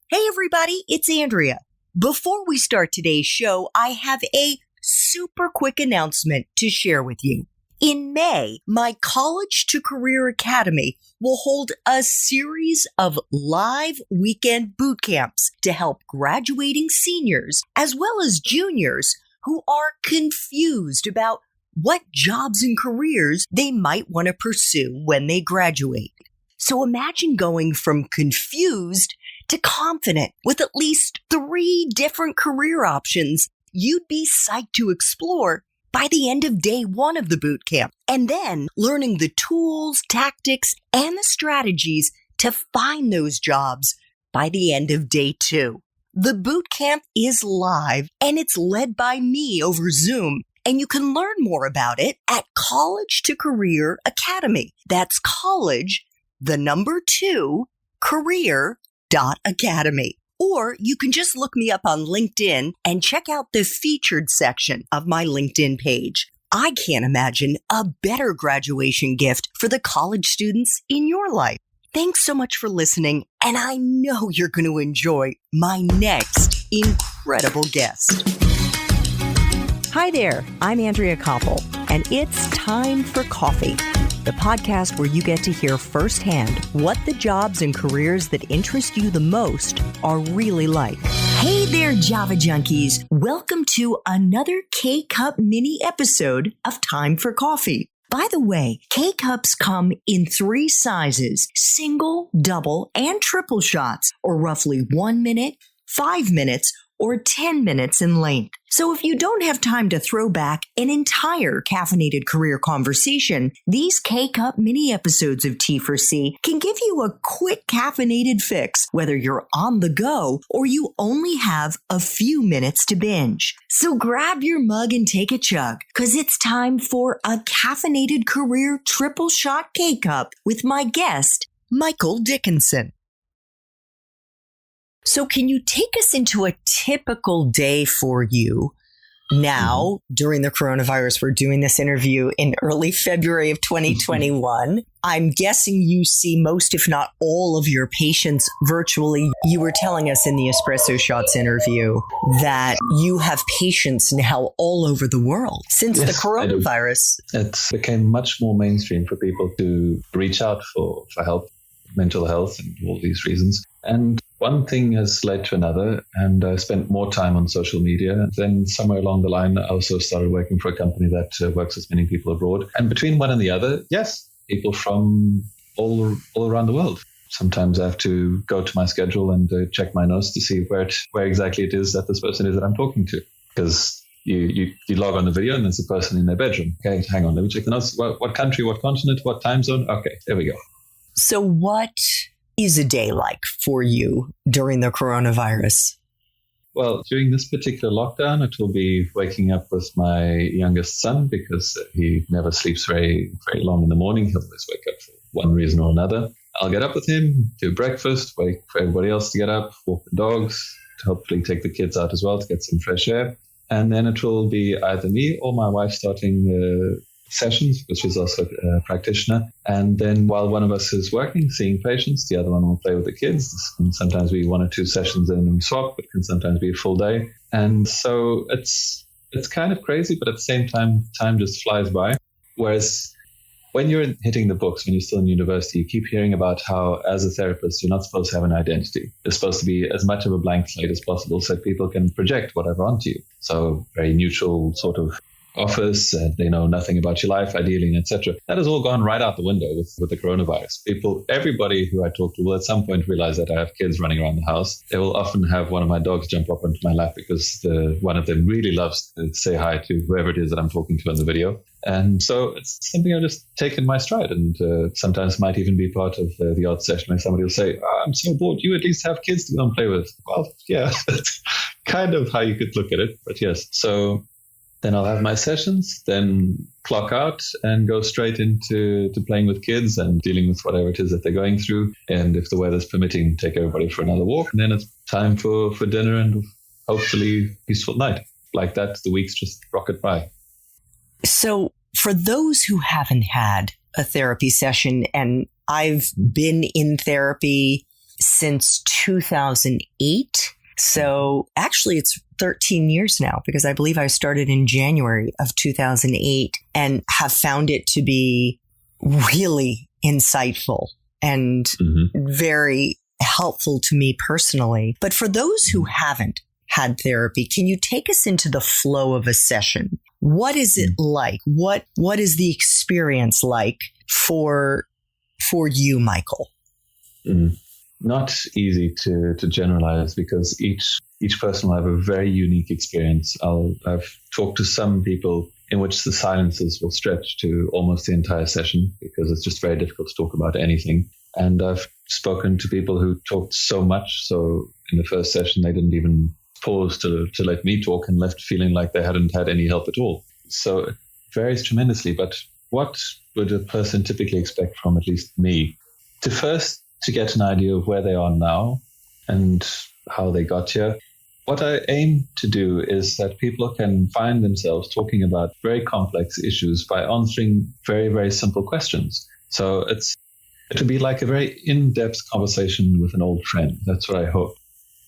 Hey everybody, it's Andrea. Before we start today's show, I have a super quick announcement to share with you. In May, my College to Career Academy will hold a series of live weekend boot camps to help graduating seniors as well as juniors who are confused about what jobs and careers they might want to pursue when they graduate. So imagine going from confused to confident with at least 3 different career options you'd be psyched to explore by the end of day 1 of the boot camp, and then learning the tools, tactics, and the strategies to find those jobs by the end of day 2. The boot camp is live and it's led by me over Zoom, and you can learn more about it at College to Career Academy. That's college, the number 2, career.academy. Or you can just look me up on LinkedIn and check out the featured section of my LinkedIn page. I can't imagine a better graduation gift for the college students in your life. Thanks so much for listening, and I know you're going to enjoy my next incredible guest. Hi there, I'm Andrea Koppel, and it's time for coffee. The podcast where you get to hear firsthand what the jobs and careers that interest you the most are really like. Hey there, Java Junkies. Welcome to another K-Cup mini episode of Time for Coffee. By the way, K-Cups come in 3 sizes, single, double, and triple shots, or roughly 1 minute, 5 minutes, or 10 minutes in length. So if you don't have time to throw back an entire caffeinated career conversation, these K-Cup mini episodes of T4C can give you a quick caffeinated fix, whether you're on the go or you only have a few minutes to binge. So grab your mug and take a chug, because it's time for a caffeinated career triple shot K-Cup with my guest, Michael Dickinson. So can you take us into a typical day for you now during the coronavirus? We're doing this interview in early February of 2021. I'm guessing you see most, if not all, of your patients virtually. You were telling us in the Espresso Shots interview that you have patients now all over the world since the coronavirus. It became much more mainstream for people to reach out for help, mental health, and all these reasons. And one thing has led to another, and I spent more time on social media. Then somewhere along the line, I also started working for a company that works with many people abroad. And between one and the other, yes, people from all around the world. Sometimes I have to go to my schedule and check my notes to see where exactly it is that this person is that I'm talking to. Because you log on the video and there's a person in their bedroom. Okay, hang on, let me check the notes. What country, what continent, what time zone? Okay, there we go. So what is a day like for you during the coronavirus? Well, during this particular lockdown, it will be waking up with my youngest son because he never sleeps very, very long in the morning. He'll always wake up for one reason or another. I'll get up with him, do breakfast, wait for everybody else to get up, walk the dogs, to hopefully take the kids out as well to get some fresh air. And then it will be either me or my wife starting sessions, which is also a practitioner. And then while one of us is working, seeing patients, the other one will play with the kids. And sometimes be 1 or 2 sessions and then we swap. It can sometimes be a full day. And so it's kind of crazy, but at the same time just flies by. Whereas when you're hitting the books, when you're still in university, you keep hearing about how, as a therapist, you're not supposed to have an identity. You're supposed to be as much of a blank slate as possible so people can project whatever onto you. So very neutral sort of office, they know nothing about your life, ideally, etc. That has all gone right out the window with the coronavirus. Everybody who I talk to will at some point realize that I have kids running around the house. They will often have one of my dogs jump up onto my lap because one of them really loves to say hi to whoever it is that I'm talking to in the video. And so it's something I've just taken my stride, and sometimes might even be part of the odd session where somebody will say, I'm so bored, you at least have kids to go and play with. Well, yeah, that's kind of how you could look at it. But yes, so then I'll have my sessions, then clock out and go straight into playing with kids and dealing with whatever it is that they're going through. And if the weather's permitting, take everybody for another walk. And then it's time for dinner and hopefully peaceful night. Like that, the weeks just rocket by. So for those who haven't had a therapy session, and I've been in therapy since 2008. So actually it's 13 years now, because I believe I started in January of 2008 and have found it to be really insightful and very helpful to me personally. But for those who haven't had therapy, can you take us into the flow of a session? What is it like? What is the experience like for you, Michael? Not easy to generalize, because each person will have a very unique experience. I've talked to some people in which the silences will stretch to almost the entire session, because it's just very difficult to talk about anything. And I've spoken to people who talked so much, so in the first session they didn't even pause to let me talk and left feeling like they hadn't had any help at all. So it varies tremendously. But what would a person typically expect from at least me? To get an idea of where they are now and how they got here. What I aim to do is that people can find themselves talking about very complex issues by answering very, very simple questions. So it would be like a very in-depth conversation with an old friend. That's what I hope,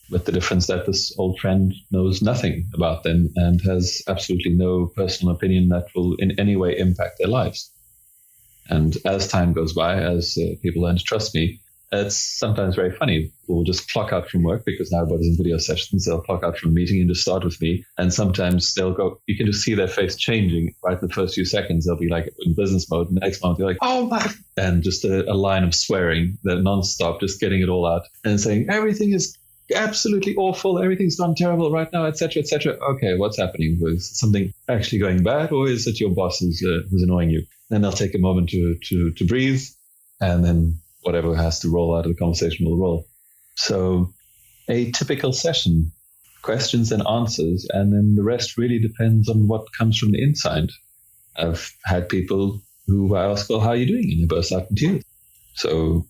with the difference that this old friend knows nothing about them and has absolutely no personal opinion that will in any way impact their lives. And as time goes by, as people learn to trust me, it's sometimes very funny. We'll just clock out from work, because now everybody's in video sessions. They'll clock out from a meeting and just start with me. And sometimes they'll go, you can just see their face changing right in the first few seconds. They'll be like in business mode. And the next moment, they're like, oh my, and just a line of swearing, they're nonstop, just getting it all out and saying, everything is absolutely awful. Everything's gone terrible right now, etc., etc. Okay, what's happening? Was something actually going bad, or is it your boss who's annoying you? Then they'll take a moment to breathe, and then whatever has to roll out of the conversation will roll. So a typical session, questions and answers, and then the rest really depends on what comes from the inside. I've had people who I ask, well, how are you doing? And they burst out in tears. So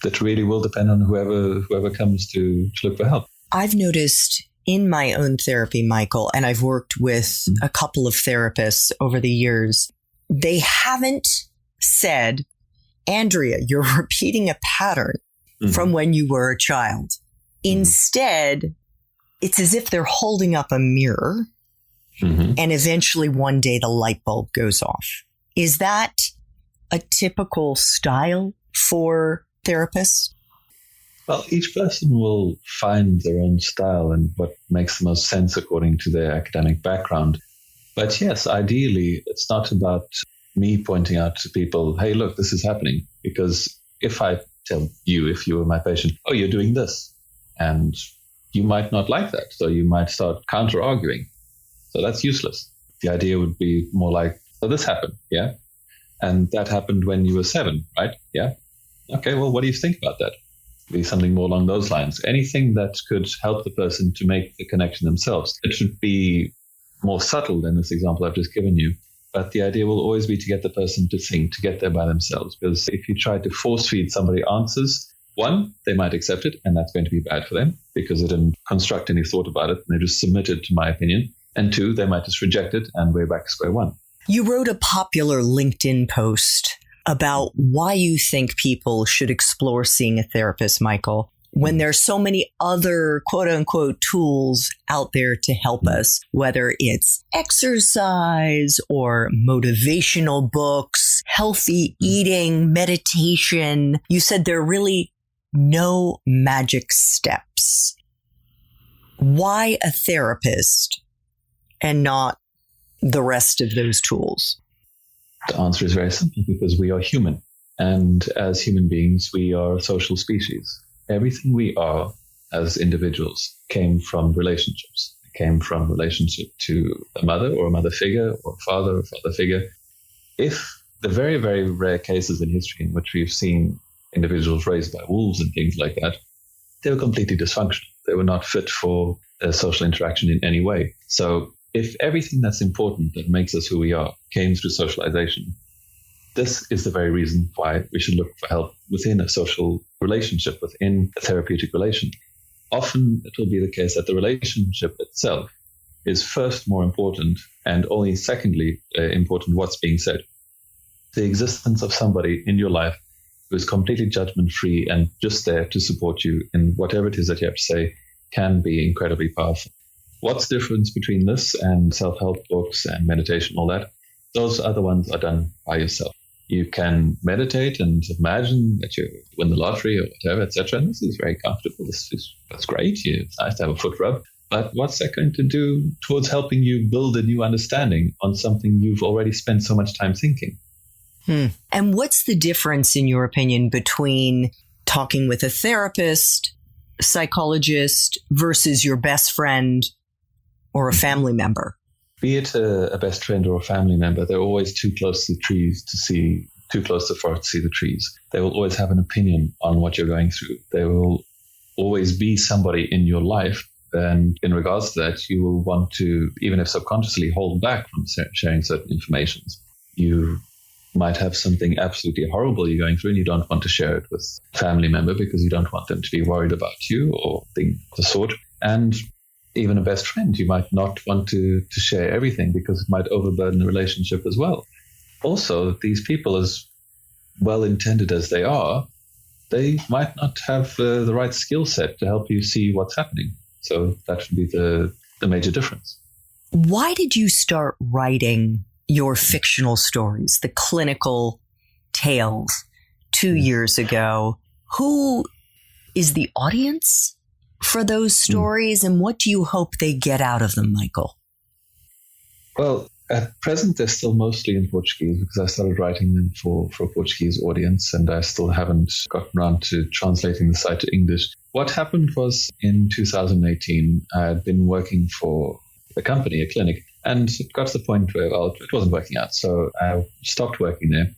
that really will depend on whoever comes to look for help. I've noticed in my own therapy, Michael, and I've worked with a couple of therapists over the years, they haven't said, Andrea, you're repeating a pattern from when you were a child. Instead, it's as if they're holding up a mirror and eventually one day the light bulb goes off. Is that a typical style for therapists? Well, each person will find their own style and what makes the most sense according to their academic background. But yes, ideally, it's not about me pointing out to people, hey, look, this is happening. Because if I tell you, if you were my patient, oh, you're doing this, and you might not like that. So you might start counter-arguing. So that's useless. The idea would be more like, so this happened, yeah? And that happened when you were 7, right? Yeah? Okay, well, what do you think about that? Be something more along those lines. Anything that could help the person to make the connection themselves. It should be more subtle than this example I've just given you. But the idea will always be to get the person to think, to get there by themselves. Because if you try to force feed somebody answers, one, they might accept it, and that's going to be bad for them because they didn't construct any thought about it, and they just submitted to my opinion. And two, they might just reject it, and we're back to square one. You wrote a popular LinkedIn post about why you think people should explore seeing a therapist, Michael, when there's so many other quote unquote tools out there to help us, whether it's exercise or motivational books, healthy eating, meditation. You said there are really no magic steps. Why a therapist and not the rest of those tools? The answer is very simple, because we are human. And as human beings, we are a social species. Everything we are as individuals came from relationships. It came from relationship to a mother or a mother figure or a father or father figure. If the very, very rare cases in history in which we've seen individuals raised by wolves and things like that, they were completely dysfunctional. They were not fit for social interaction in any way. So if everything that's important that makes us who we are came through socialization, this is the very reason why we should look for help within a social relationship, within a therapeutic relation. Often it will be the case that the relationship itself is first more important, and only secondly important what's being said. The existence of somebody in your life who is completely judgment-free and just there to support you in whatever it is that you have to say can be incredibly powerful. What's the difference between this and self-help books and meditation, all that? Those other ones are done by yourself. You can meditate and imagine that you win the lottery or whatever, etc. And this is very comfortable. That's great. It's nice to have a foot rub. But what's that going to do towards helping you build a new understanding on something you've already spent so much time thinking? And what's the difference, in your opinion, between talking with a therapist, psychologist, versus your best friend or a family member? Be it a best friend or a family member, they're always too close to the trees to see, too close to the forest to see the trees. They will always have an opinion on what you're going through. There will always be somebody in your life, and in regards to that, you will want to, even if subconsciously, hold back from sharing certain information. You might have something absolutely horrible you're going through and you don't want to share it with a family member because you don't want them to be worried about you or things of the sort. And even a best friend, you might not want to share everything because it might overburden the relationship as well. Also, these people, as well-intended as they are, they might not have the right skill set to help you see what's happening. So that should be the major difference. Why did you start writing your fictional stories, the clinical tales, 2 years ago? Who is the audience for those stories, and what do you hope they get out of them, Michael? Well, at present, they're still mostly in Portuguese because I started writing them for a Portuguese audience, and I still haven't gotten around to translating the site to English. What happened was in 2018, I had been working for a company, a clinic, and it got to the point where, well, it wasn't working out. So I stopped working there.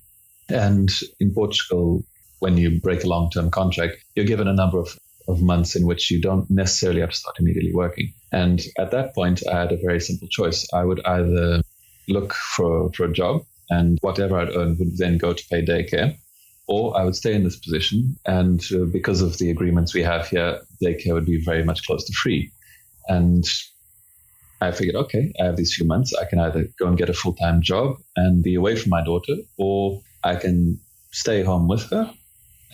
And in Portugal, when you break a long-term contract, you're given a number of months in which you don't necessarily have to start immediately working. And at that point, I had a very simple choice. I would either look for a job, and whatever I'd earn would then go to pay daycare, or I would stay in this position. And because of the agreements we have here, daycare would be very much close to free. And I figured, okay, I have these few months. I can either go and get a full-time job and be away from my daughter, or I can stay home with her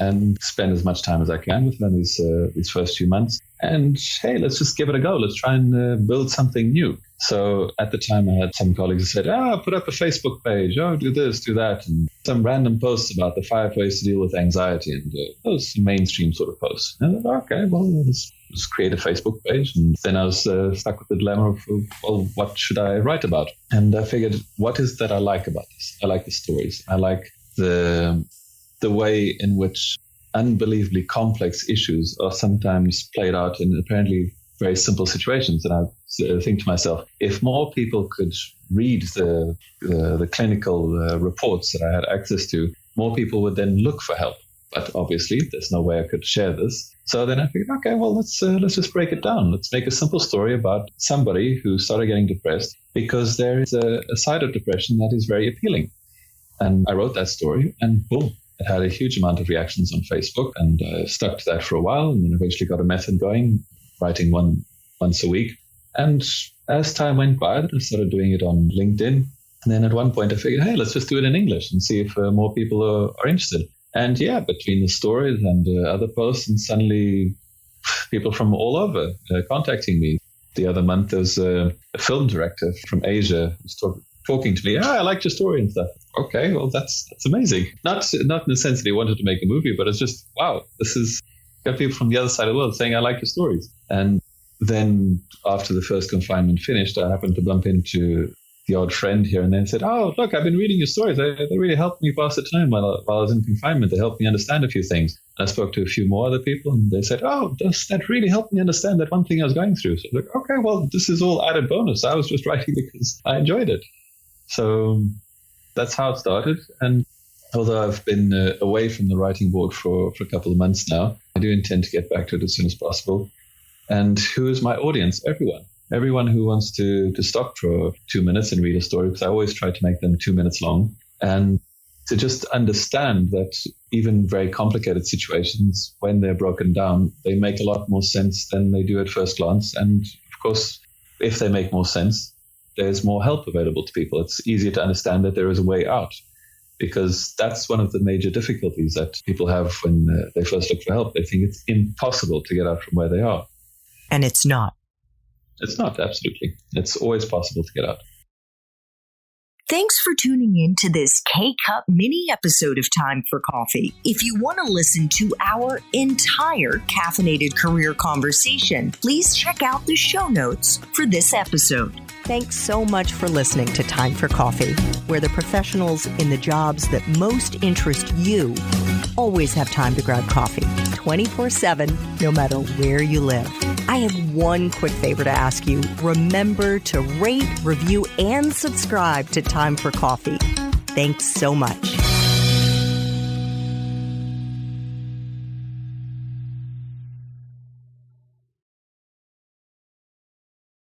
and spend as much time as I can with her in these first few months. And hey, let's just give it a go. Let's try and build something new. So at the time, I had some colleagues who said, put up a Facebook page. Do this, do that. And some random posts about the 5 ways to deal with anxiety, and those mainstream sort of posts. And I thought, okay, well, let's create a Facebook page. And then I was stuck with the dilemma of, well, what should I write about? And I figured, what is that I like about this? I like the stories. I like the way in which unbelievably complex issues are sometimes played out in apparently very simple situations. And I think to myself, if more people could read the clinical reports that I had access to, more people would then look for help. But obviously, there's no way I could share this. So then I figured, okay, well, let's just break it down. Let's make a simple story about somebody who started getting depressed because there is a side of depression that is very appealing. And I wrote that story, and boom, it had a huge amount of reactions on Facebook, and I stuck to that for a while, and then eventually got a method going, writing once a week. And as time went by, I started doing it on LinkedIn. And then at one point I figured, hey, let's just do it in English and see if more people are interested. And yeah, between the stories and other posts, and suddenly people from all over contacting me. The other month, there's a film director from Asia who's talking to me. I liked your story and stuff. Okay, well, that's amazing. Not in the sense that he wanted to make a movie, but it's just, wow, this is got people from the other side of the world saying, I like your stories. And then after the first confinement finished, I happened to bump into the odd friend here and then said, oh, look, I've been reading your stories. They really helped me pass the time while I was in confinement. They helped me understand a few things. And I spoke to a few more other people, and they said, oh, that really helped me understand that one thing I was going through. So I was like, okay, well, this is all added bonus. I was just writing because I enjoyed it. So that's how it started. And although I've been away from the writing board for a couple of months now, I do intend to get back to it as soon as possible. And who is my audience? Everyone who wants to stop for 2 minutes and read a story, because I always try to make them 2 minutes long, and to just understand that even very complicated situations, when they're broken down, they make a lot more sense than they do at first glance. And of course, if they make more sense, there's more help available to people. It's easier to understand that there is a way out. because that's one of the major difficulties that people have when they first look for help. They think it's impossible to get out from where they are. And it's not. It's not, absolutely. It's always possible to get out. Thanks for tuning in to this K-Cup mini episode of Time for Coffee. If you want to listen to our entire caffeinated career conversation, please check out the show notes for this episode. Thanks so much for listening to Time for Coffee, where the professionals in the jobs that most interest you always have time to grab coffee 24/7, no matter where you live. I have one quick favor to ask you. Remember to rate, review, and subscribe to Time for Coffee. Thanks so much.